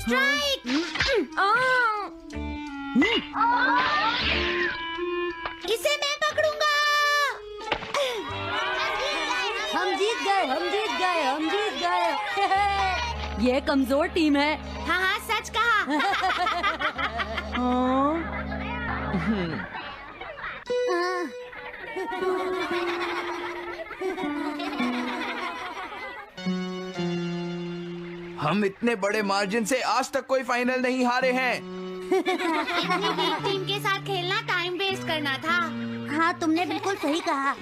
Strike. इसे मैं पकड़ूंगा। हम जीत गए, हम जीत गए, हम जीत गए। ये कमजोर टीम है। हाँ हाँ, सच कहा। हम इतने बड़े मार्जिन से आज तक कोई फाइनल नहीं हारे हैं। इतनी वीक टीम के साथ खेलना टाइम वेस्ट करना था। हाँ, तुमने बिल्कुल सही कहा।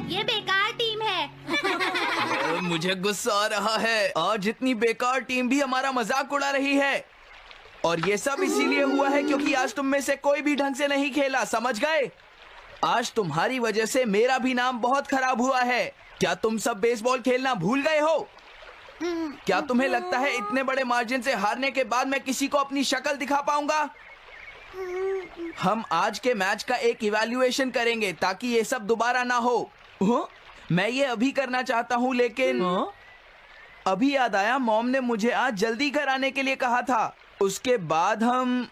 ये बेकार टीम है। मुझे गुस्सा आ रहा है। आज इतनी बेकार टीम भी हमारा मजाक उड़ा रही है। और ये सब इसीलिए हुआ है क्योंकि आज तुम में से कोई भी ढंग से नहीं खेला, समझ गए? आज तुम्हारी वजह से मेरा भी नाम बहुत खराब हुआ है। क्या तुम सब बेसबॉल खेलना भूल गए हो? क्या तुम्हें लगता है इतने बड़े मार्जिन से हारने के बाद मैं किसी को अपनी शक्ल दिखा पाऊंगा? हम आज के मैच का एक इवैल्यूएशन करेंगे ताकि ये सब दोबारा ना हो। मैं ये अभी करना चाहता हूँ, लेकिन अभी याद आया मॉम ने मुझे आज जल्दी घर आने के लिए कहा था। उसके बाद हम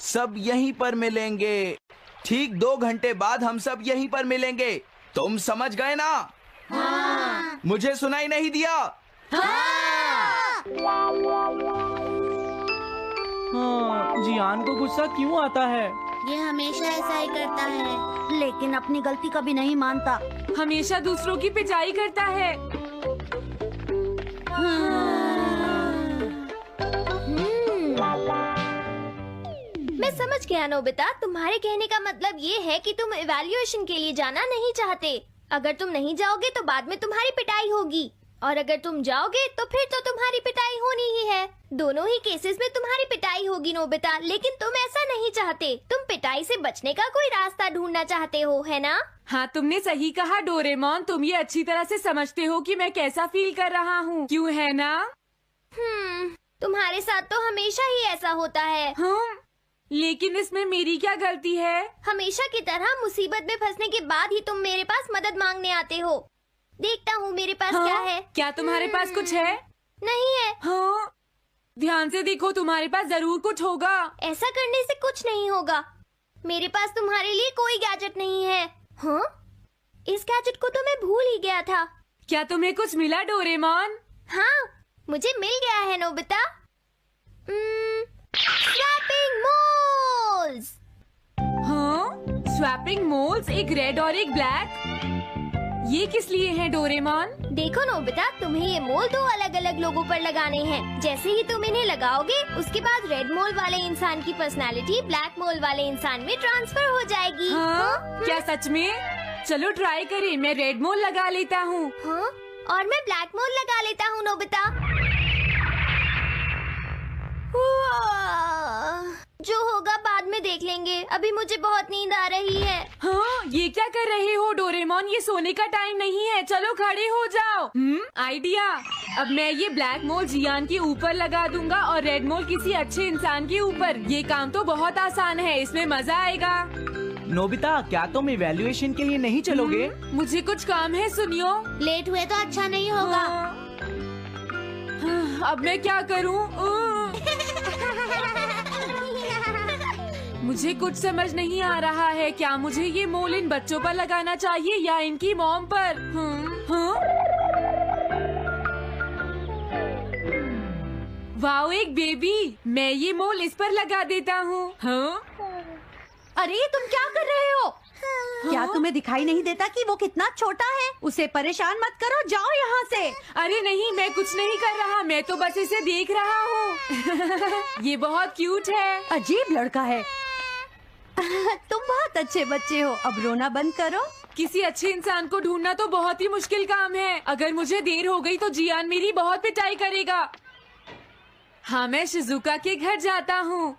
सब यहीं पर मिलेंगे। ठीक 2 घंटे बाद हम सब यहीं पर मिलेंगे। तुम समझ गए ना? हाँ। मुझे सुनाई नहीं दिया? हाँ। जियान को गुस्सा क्यों आता है? ये हमेशा ऐसा ही करता है। लेकिन अपनी गलती कभी नहीं मानता। हमेशा दूसरों की पिटाई करता है। मैं समझ गया नोबिता, तुम्हारे कहने का मतलब ये है कि तुम इवैल्यूएशन के लिए जाना नहीं चाहते। अगर तुम नहीं जाओगे तो बाद में तुम्हारी पिटाई होगी, और अगर तुम जाओगे तो फिर तो तुम्हारी पिटाई होनी ही है। दोनों ही केसेस में तुम्हारी पिटाई होगी नोबिता, लेकिन तुम ऐसा नहीं चाहते। तुम पिटाई से बचने का कोई रास्ता ढूंढना चाहते हो, है ना? हाँ, तुमने सही कहा डोरेमोन। तुम ये अच्छी तरह से समझते हो कि मैं कैसा फील कर रहा हूँ, क्यों है ना? तुम्हारे साथ तो हमेशा ही ऐसा होता है। लेकिन इसमें मेरी क्या गलती है? हमेशा की तरह मुसीबत में फंसने के बाद ही तुम मेरे पास मदद मांगने आते हो। देखता हूँ मेरे पास क्या है। क्या तुम्हारे पास कुछ है? नहीं है। हाँ, ध्यान से देखो, तुम्हारे पास जरूर कुछ होगा। ऐसा करने से कुछ नहीं होगा। मेरे पास तुम्हारे लिए कोई गैजेट नहीं है। हाँ, इस गैजेट को तो मैं भूल ही गया था। क्या तुम्हें कुछ मिला डोरेमोन? हाँ, मुझे मिल गया है नोबिता। Swapping moles. हाँ, स्वैपिंग मोल्स, एक रेड और एक ब्लैक। ये किस लिए है डोरेमोन? देखो नोबिता, तुम्हें ये मोल 2 अलग अलग लोगों पर लगाने हैं। जैसे ही तुम इन्हें लगाओगे, उसके बाद रेड मोल वाले इंसान की पर्सनालिटी ब्लैक मोल वाले इंसान में ट्रांसफर हो जाएगी। हाँ? क्या सच में? चलो ट्राई करें। मैं रेड मोल लगा लेता हूँ। हाँ? और मैं ब्लैक मोल लगा लेता हूँ नोबिता। जो होगा बाद में देख लेंगे। अभी मुझे बहुत नींद आ रही है। हाँ, ये क्या कर रहे हो डोरेमोन? ये सोने का टाइम नहीं है। चलो खड़े हो जाओ। आइडिया। अब मैं ये ब्लैक मोल जियान के ऊपर लगा दूंगा और रेड मोल किसी अच्छे इंसान के ऊपर। ये काम तो बहुत आसान है, इसमें मजा आएगा। नोबिता, क्या तुम इवैल्यूएशन के लिए नहीं चलोगे? मुझे कुछ काम है, सुनियो। लेट हुए तो अच्छा नहीं होगा। अब मैं क्या करूं? मुझे कुछ समझ नहीं आ रहा है। क्या मुझे ये मोल इन बच्चों पर लगाना चाहिए या इनकी मॉम पर? वाओ, एक बेबी। मैं ये मोल इस पर लगा देता हूँ। अरे तुम क्या कर रहे हो? क्या तुम्हें दिखाई नहीं देता कि वो कितना छोटा है? उसे परेशान मत करो, जाओ यहाँ से। अरे नहीं, मैं कुछ नहीं कर रहा। मैं तो बस इसे देख रहा हूँ। ये बहुत क्यूट है। अजीब लड़का है। तुम बहुत अच्छे बच्चे हो। अब रोना बंद करो। किसी अच्छे इंसान को ढूंढना तो बहुत ही मुश्किल काम है। अगर मुझे देर हो गई तो जियान मेरी बहुत पिटाई करेगा। हाँ, मैं शिजुका के घर जाता हूँ।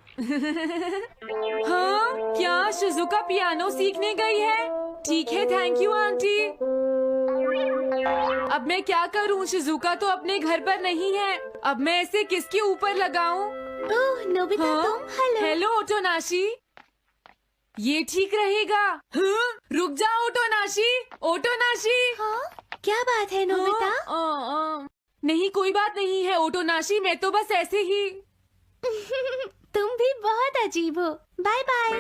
हाँ, क्या शिजुका पियानो सीखने गई है? ठीक है, थैंक यू आंटी। अब मैं क्या करूँ? शिजुका तो अपने घर पर नहीं है। अब मैं इसे किसके ऊपर लगाऊं? ओह नोबिता, तुम। हेलो ओटोनाशी। ये ठीक रहेगा। रुक जाओ ओटोनाशी। ओटोनाशी। हाँ? क्या बात है नोबिता? नहीं, कोई बात नहीं है ओटोनाशी। मैं तो बस ऐसे ही। तुम भी बहुत अजीब हो। Bye bye.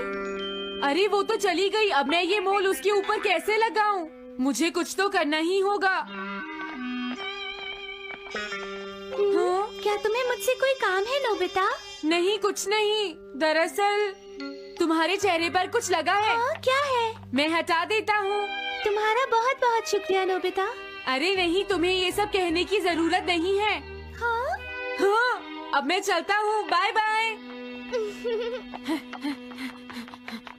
अरे वो तो चली गई, अब मैं ये मोल उसके ऊपर कैसे लगाऊं? मुझे कुछ तो करना ही होगा। हाँ? क्या तुम्हें मुझसे कोई काम है नोबिता? नहीं, कुछ नहीं। दरअसल तुम्हारे चेहरे पर कुछ लगा है। क्या है? मैं हटा देता हूँ। तुम्हारा बहुत बहुत शुक्रिया नोबिता। अरे नहीं, तुम्हें ये सब कहने की जरूरत नहीं है। हाँ? हाँ, अब मैं चलता हूँ। Bye bye.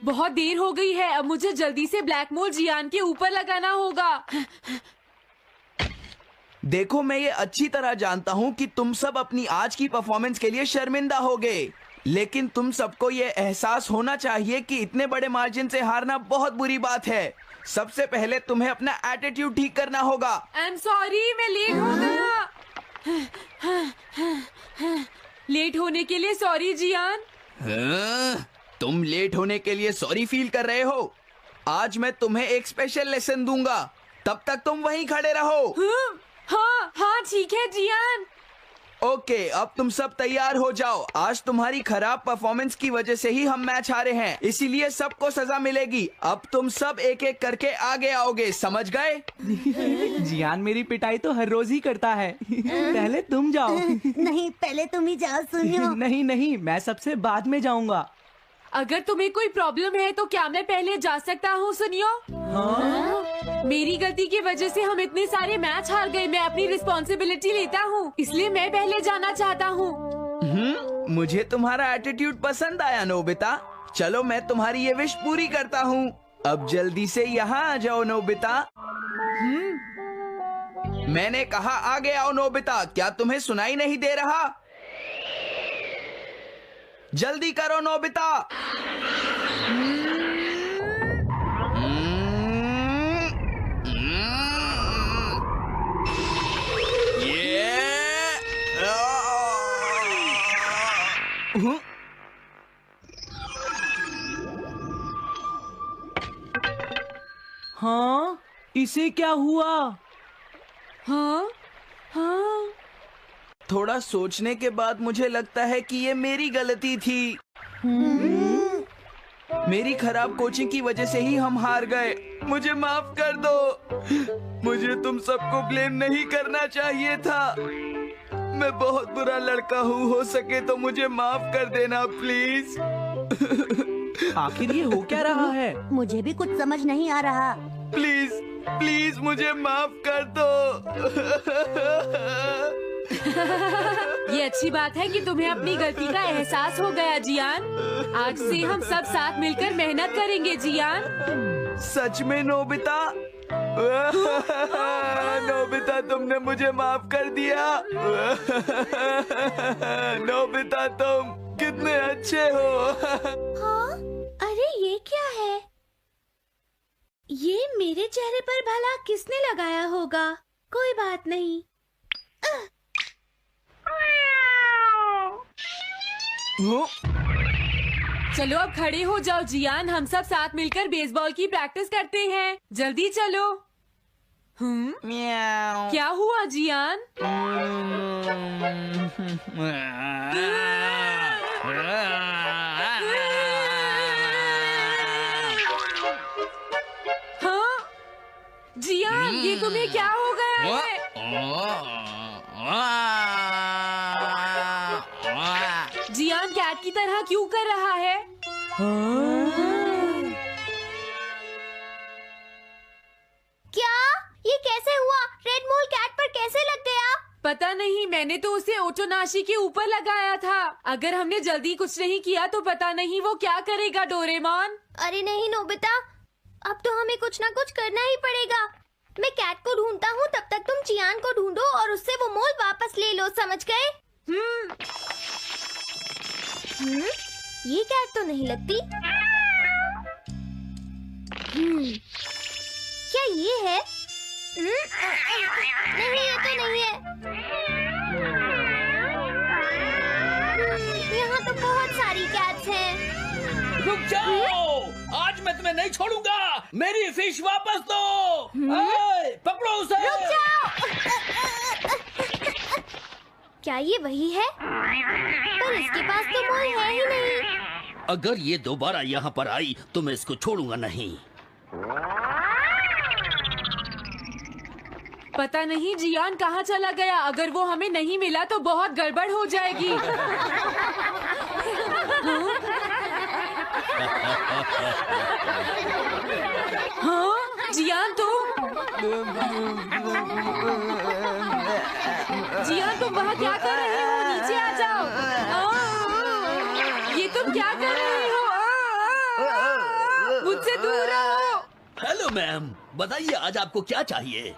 बहुत देर हो गई है, अब मुझे जल्दी से ब्लैक मोल जियान के ऊपर लगाना होगा। देखो, मैं ये अच्छी तरह जानता हूँ कि तुम सब अपनी आज की परफॉर्मेंस के लिए शर्मिंदा होगे, लेकिन तुम सबको ये एहसास होना चाहिए कि इतने बड़े मार्जिन से हारना बहुत बुरी बात है। सबसे पहले तुम्हें अपना एटीट्यूड ठीक करना होगा। आई एम सॉरी, मैं लेट हो गया। लेट होने के लिए सॉरी जियान। हाँ, तुम लेट होने के लिए सॉरी फील कर रहे हो? आज मैं तुम्हें एक स्पेशल लेसन दूंगा, तब तक तुम वहीं खड़े रहो। हाँ हाँ ठीक है जियान। ओके, अब तुम सब तैयार हो जाओ। आज तुम्हारी खराब परफॉर्मेंस की वजह से ही हम मैच हारे हैं, इसीलिए सबको सजा मिलेगी। अब तुम सब एक एक करके आगे आओगे, समझ गए? जियान मेरी पिटाई तो हर रोज ही करता है। पहले तुम जाओ। नहीं, पहले तुम ही जाओ सुनियो। नहीं नहीं, मैं सबसे बाद में जाऊंगा। अगर तुम्हें कोई प्रॉब्लम है तो क्या मैं पहले जा सकता हूँ? सुनियो, मेरी गलती की वजह से हम इतने सारे मैच हार गए। मैं अपनी रिस्पॉन्सिबिलिटी लेता हूँ, इसलिए मैं पहले जाना चाहता हूँ। मुझे तुम्हारा एटीट्यूड पसंद आया नोबिता। चलो, मैं तुम्हारी ये विश पूरी करता हूँ। अब जल्दी से यहाँ आ जाओ नोबिता। मैंने कहा आगे आओ नोबिता, क्या तुम्हें सुनाई नहीं दे रहा? जल्दी करो नोबिता। हाँ, इसे क्या हुआ? हाँ हाँ, थोड़ा सोचने के बाद मुझे लगता है कि ये मेरी गलती थी। मेरी खराब कोचिंग की वजह से ही हम हार गए। मुझे माफ कर दो। मुझे तुम सबको ब्लेम नहीं करना चाहिए था। मैं बहुत बुरा लड़का हूँ, हो सके तो मुझे माफ कर देना प्लीज। आखिर ये हो क्या रहा है? मुझे भी कुछ समझ नहीं आ रहा। प्लीज प्लीज मुझे माफ कर दो। ये अच्छी बात है कि तुम्हें अपनी गलती का एहसास हो गया जियान। आज से हम सब साथ मिलकर मेहनत करेंगे जियान। सच में नोबिता? नोबिता, तुमने मुझे माफ कर दिया। नोबिता, तुम कितने अच्छे हो। हाँ? अरे ये क्या है? ये मेरे चेहरे पर भला किसने लगाया होगा? कोई बात नहीं। चलो अब खड़े हो जाओ जियान, हम सब साथ मिलकर बेसबॉल की प्रैक्टिस करते हैं। जल्दी चलो। म्याऊ। क्या हुआ जियान? हाँ जियान, ये तुम्हें क्या हो गया है? जियान कैट की तरह क्यों कर रहा है? क्या? ये कैसे हुआ? रेड मोल कैट पर कैसे लग गया? पता नहीं, मैंने तो उसे ओटोनाशी के ऊपर लगाया था। अगर हमने जल्दी कुछ नहीं किया तो पता नहीं वो क्या करेगा डोरेमोन। अरे नहीं नोबिता, अब तो हमें कुछ ना कुछ करना ही पड़ेगा। मैं कैट को ढूंढता हूँ, तब तक तुम जियान को ढूंढो और उससे वो मोल वापस ले लो, समझ गए? ये कैट तो नहीं लगती। क्या ये है? नहीं, ये तो नहीं है। यहाँ तो बहुत सारी कैट्स हैं। रुक जाओ, आज मैं तुम्हें नहीं छोड़ूंगा। मेरी फिश वापस दो। पकड़ो उसे। रुक जाओ। क्या ये वही है? पर इसके पास तो मोल है ही नहीं। अगर ये दोबारा यहाँ पर आई तो मैं इसको छोड़ूंगा नहीं। पता नहीं जियान कहाँ चला गया। अगर वो हमें नहीं मिला तो बहुत गड़बड़ हो जाएगी। हाँ जियान तुम वहाँ क्या कर रहे हो? नीचे आ जाओ। ये तुम क्या कर रहे हो? मुझसे दूर रहो। हेलो मैम, बताइए आज आपको क्या चाहिए?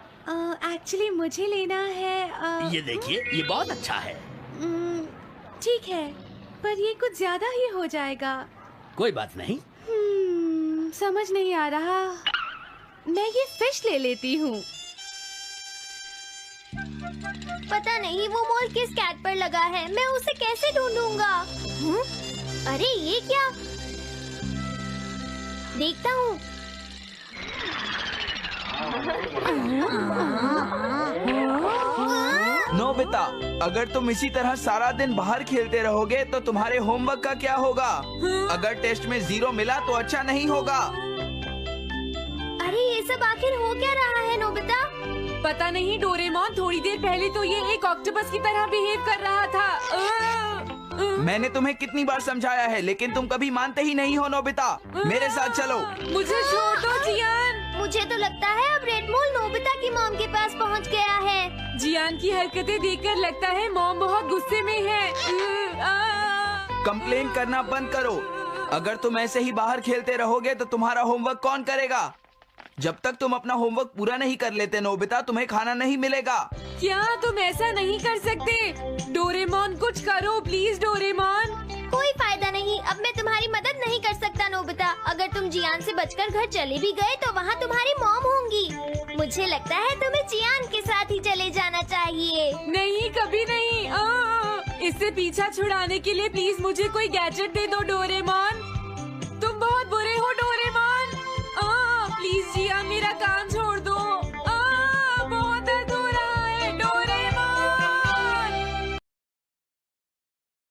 एक्चुअली मुझे लेना है ये देखिए, ये बहुत अच्छा है। ठीक है, पर ये कुछ ज्यादा ही हो जाएगा। कोई बात नहीं। समझ नहीं आ रहा। मैं ये फिश ले लेती हूँ। पता नहीं वो मोल किस कैट पर लगा है। मैं उसे कैसे ढूंढूंगा? अरे ये क्या? देखता हूँ। नोबिता, अगर तुम इसी तरह सारा दिन बाहर खेलते रहोगे तो तुम्हारे होमवर्क का क्या होगा? अगर टेस्ट में 0 मिला तो अच्छा नहीं होगा। अरे ये सब आखिर हो क्या रहा है नोबिता? पता नहीं डोरेमोन, थोड़ी देर पहले तो ये एक ऑक्टोपस की तरह बिहेव कर रहा था। मैंने तुम्हें कितनी बार समझाया है, लेकिन तुम कभी मानते ही नहीं हो। नोबिता, मेरे साथ चलो। मुझे छोड़ दो जियान। मुझे तो लगता है अब रेड मोल नोबिता की मॉम के पास पहुंच गया है। जियान की हरकतें देखकर लगता है मॉम बहुत गुस्से में है। कंप्लेन करना बंद करो। अगर तुम ऐसे ही बाहर खेलते रहोगे तो तुम्हारा होमवर्क कौन करेगा? जब तक तुम अपना होमवर्क पूरा नहीं कर लेते नोबिता, तुम्हें खाना नहीं मिलेगा। क्या तुम ऐसा नहीं कर सकते? डोरेमोन कुछ करो प्लीज डोरेमोन। कोई फायदा नहीं, अब मैं तुम्हारी मदद नहीं कर सकता नोबिता। अगर तुम जियान से बचकर घर चले भी गए तो वहाँ तुम्हारी मॉम होंगी। मुझे लगता है तुम्हें जियान के साथ ही चले जाना चाहिए। नहीं, कभी नहीं। इससे पीछा छुड़ाने के लिए प्लीज मुझे कोई गैजेट दे दो डोरेमोन।